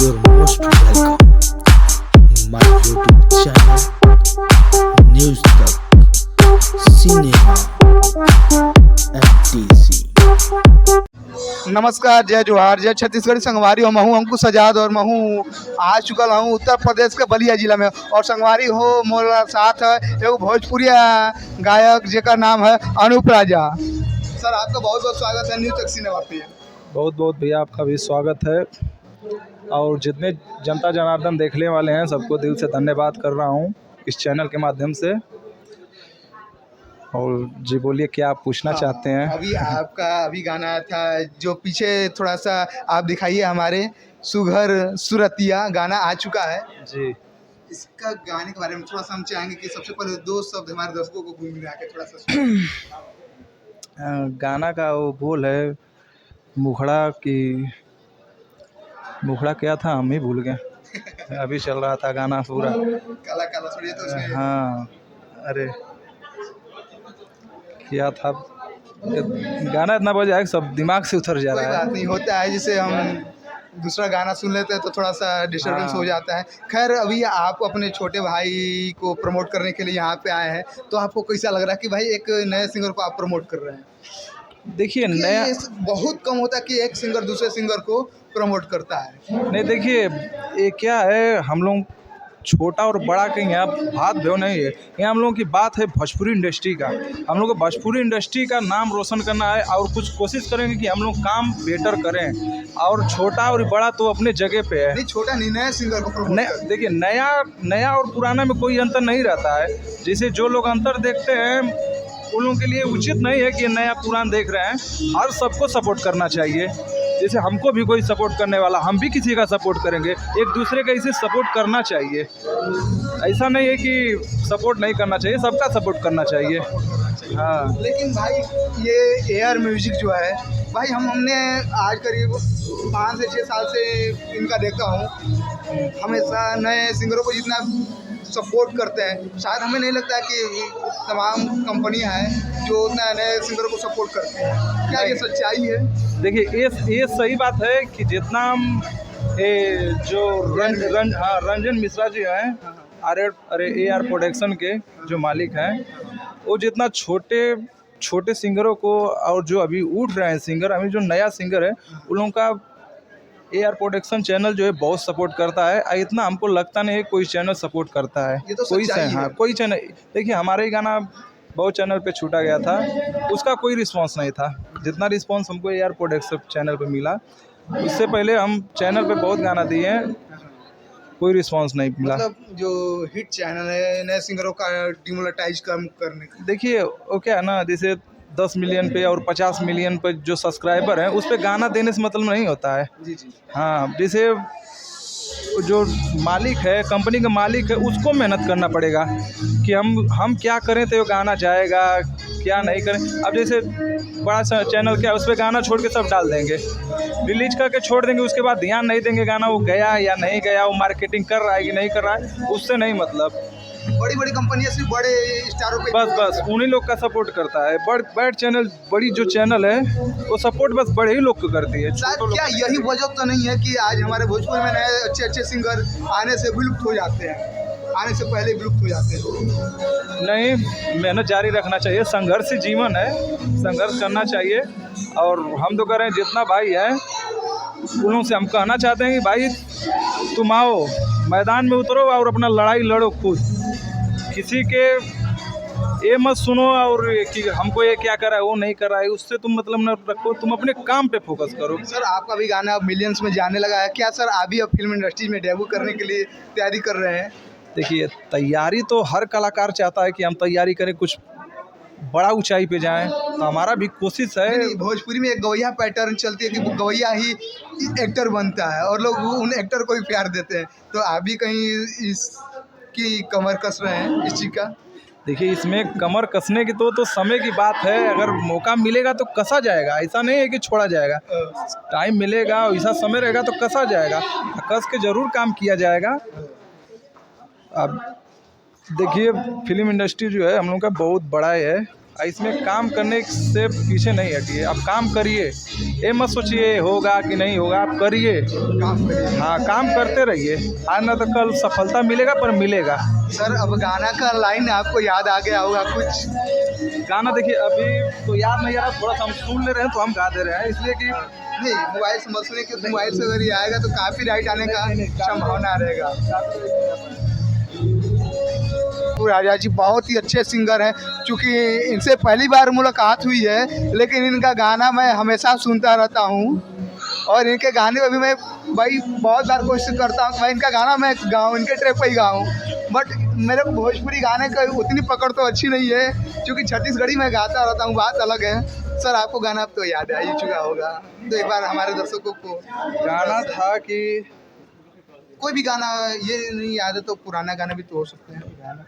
You're most welcome. My YouTube channel, News तक, cinema, FTC। नमस्कार, जय जोहार, जय छत्तीसगढ़ी संगवारी हो। महू अंकुश आजाद और महू आ चुकल हूँ उत्तर प्रदेश के बलिया जिला में। और संगवारी हो मोरा साथ है एगो भोजपुरिया गायक जेकर नाम है अनूप राजा। सर आपका बहुत बहुत स्वागत है न्यूज़ तक सिनेमा पे। बहुत बहुत भैया आपका भी स्वागत है। और जितने जनता जनार्दन देखने वाले हैं सबको दिल से धन्यवाद कर रहा हूं इस चैनल के माध्यम से। और जी बोलिए, क्या आप पूछना चाहते हैं? अभी आपका गाना आया था जो पीछे थोड़ा सा आप दिखाइए हमारे सुघर सुरतिया गाना आ चुका है जी। इसका गाने के बारे में थोड़ा सा हम चाहेंगे कि सबसे पहले दो शब्द हमारे दर्शकों को गुनगुना के थोड़ा सा गाना का वो बोल है मुखड़ा क्या था हम ही भूल गए। अभी चल रहा था गाना पूरा काला काला छोड़िए तो उसमें हाँ। अरे क्या था गाना, इतना बजा है सब दिमाग से उतर जा कोई रहा है। बात नहीं, होता है जैसे हम दूसरा गाना सुन लेते हैं तो थोड़ा सा डिस्टर्बेंस हो जाता है। खैर अभी आप अपने छोटे भाई को प्रमोट करने के लिए यहाँ पे आए हैं तो आपको कैसा लग रहा है कि भाई एक नए सिंगर को आप प्रमोट कर रहे हैं? देखिए नया बहुत कम होता है कि एक सिंगर दूसरे सिंगर को प्रमोट करता है। नहीं, देखिए ये क्या है, हम लोग छोटा और बड़ा कहीं यहाँ बात भेव नहीं है। यहाँ हम लोगों की बात है भोजपुरी इंडस्ट्री का। हम लोग को भोजपुरी इंडस्ट्री का नाम रोशन करना है और कुछ कोशिश करेंगे कि हम लोग काम बेटर करें। और छोटा और बड़ा तो अपने जगह पे है। नहीं छोटा नहीं, नए सिंगर को प्रमोट करें। देखिए नया और पुराना में कोई अंतर नहीं रहता है। जैसे जो लोग अंतर देखते हैं उन लोगों के लिए उचित नहीं है कि नया पुराना देख रहे हैं। हर सबको सपोर्ट करना चाहिए। जैसे हमको भी कोई सपोर्ट करने वाला, हम भी किसी का सपोर्ट करेंगे। एक दूसरे का इसे सपोर्ट करना चाहिए। ऐसा नहीं है कि सपोर्ट नहीं करना चाहिए, सबका सपोर्ट करना चाहिए। हाँ लेकिन भाई ये एआर म्यूजिक जो है भाई हमने आज करीब 5 से 6 साल से इनका देखता हूँ। हमेशा नए सिंगरों को जितना सपोर्ट करते हैं, शायद हमें नहीं लगता है कि तमाम कंपनियां हैं जो उतना नए सिंगरों को सपोर्ट करते हैं। क्या ये सच्चाई है? देखिए ये सही बात है कि जितना हम जो रंजन मिश्रा जी हैं अरे AR प्रोडक्शन के जो मालिक हैं, वो जितना छोटे सिंगरों को और जो अभी उठ रहे हैं सिंगर, अभी जो नया सिंगर है उन लोगों का AR प्रोडक्शन चैनल जो है बहुत सपोर्ट करता है। इतना हमको लगता नहीं है कोई चैनल सपोर्ट करता है। ये तो कोई सच्चाई है। कोई चैनल, देखिए हमारे ही गाना बहुत चैनल पे छूटा गया था, उसका कोई रिस्पांस नहीं था जितना रिस्पांस हमको AR प्रोडक्शन चैनल पे मिला। उससे पहले हम चैनल पे बहुत गाना दिए हैं, कोई रिस्पांस नहीं मिला। मतलब जो हिट चैनल है नए सिंगरों का डिमोनेटाइज कम करने का। देखिए वो क्या है ना, जैसे 10 मिलियन पे और 50 मिलियन पे जो सब्सक्राइबर हैं उस पे गाना देने से मतलब नहीं होता है। जी जी। हाँ, जैसे जो मालिक है, कंपनी का मालिक है, उसको मेहनत करना पड़ेगा कि हम क्या करें तो गाना जाएगा, क्या नहीं करें। अब जैसे बड़ा सा चैनल क्या, उस पर गाना छोड़ के सब डाल देंगे, रिलीज करके छोड़ देंगे, उसके बाद ध्यान नहीं देंगे गाना वो गया या नहीं गया, वो मार्केटिंग कर रहा है कि नहीं कर रहा है, उससे नहीं मतलब। बड़ी बड़ी कंपनियां सिर्फ बड़े स्टारों पे बस उन्हीं लोग का सपोर्ट करता है। बड़ चैनल, बड़ी जो चैनल है वो सपोर्ट बस बड़े ही लोग को करती है। शायद क्या यही वजह तो नहीं है कि आज हमारे भोजपुर में नए अच्छे अच्छे सिंगर आने से विलुप्त हो जाते हैं, आने से पहले विलुप्त हो जाते हैं? नहीं, मेहनत जारी रखना चाहिए। संघर्ष जीवन है, संघर्ष करना चाहिए। और हम तो कह रहे हैं जितना भाई है उन लोगों से हम कहना चाहते हैं कि भाई तुम आओ मैदान में उतरो और अपना लड़ाई लड़ो खुद। किसी के ये मत सुनो और कि हमको ये क्या कर रहा है वो नहीं कर रहा है, उससे तुम मतलब न रखो, तुम अपने काम पे फोकस करो। सर आपका भी गाना अब मिलियंस में जाने लगा है, क्या सर आप भी अब फिल्म इंडस्ट्री में डेब्यू करने के लिए तैयारी कर रहे हैं? देखिए तैयारी तो हर कलाकार चाहता है कि हम तैयारी करें, कुछ बड़ा ऊंचाई पे जाएं, तो हमारा भी कोशिश है। नहीं, भोजपुरी में एक गवैया पैटर्न चलती है कि वो गवैया ही एक्टर बनता है और लोग उन एक्टर को ही प्यार देते हैं, तो आप भी कहीं इसकी कमर कस रहे हैं इस चीज़ का? देखिए इसमें कमर कसने की तो समय की बात है। अगर मौका मिलेगा तो कसा जाएगा, ऐसा नहीं है कि छोड़ा जाएगा। टाइम मिलेगा, ऐसा समय रहेगा तो कसा जाएगा, कस के ज़रूर काम किया जाएगा। अब देखिए फिल्म इंडस्ट्री जो है हम लोग का बहुत बड़ा है इसमें काम करने से पीछे नहीं हटिए, आप काम करिए, ये मत सोचिए होगा कि नहीं होगा, आप करिए। काम करिए। हाँ, काम करते रहिए, आज ना तो कल सफलता मिलेगा, पर मिलेगा। सर अब गाना का लाइन आपको याद आ गया होगा कुछ? गाना देखिए अभी तो याद नहीं आ रहा, थोड़ा सा हम सुन ले रहे हैं तो हम गा दे रहे हैं, इसलिए कि नहीं, मोबाइल से मत सुनिए, क्योंकि मोबाइल से अगर ये आएगा तो काफ़ी राइट आने का संभावना रहेगा। राजा जी बहुत ही अच्छे सिंगर हैं, चूँकि इनसे पहली बार मुलाकात हुई है, लेकिन इनका गाना मैं हमेशा सुनता रहता हूँ और इनके गाने में भी मैं भाई बहुत बार कोशिश करता हूँ कि भाई इनका गाना मैं गाऊँ, इनके ट्रैक पे ही गाऊँ, बट मेरे को भोजपुरी गाने का उतनी पकड़ तो अच्छी नहीं है, क्योंकि छत्तीसगढ़ी में गाता रहता हूँ, बात अलग है। सर आपको गाना अब तो याद आ ही चुका होगा, तो एक बार हमारे दर्शकों को गाना था कि कोई भी गाना ये नहीं याद है तो पुराना गाना भी तो हो सकते हैं।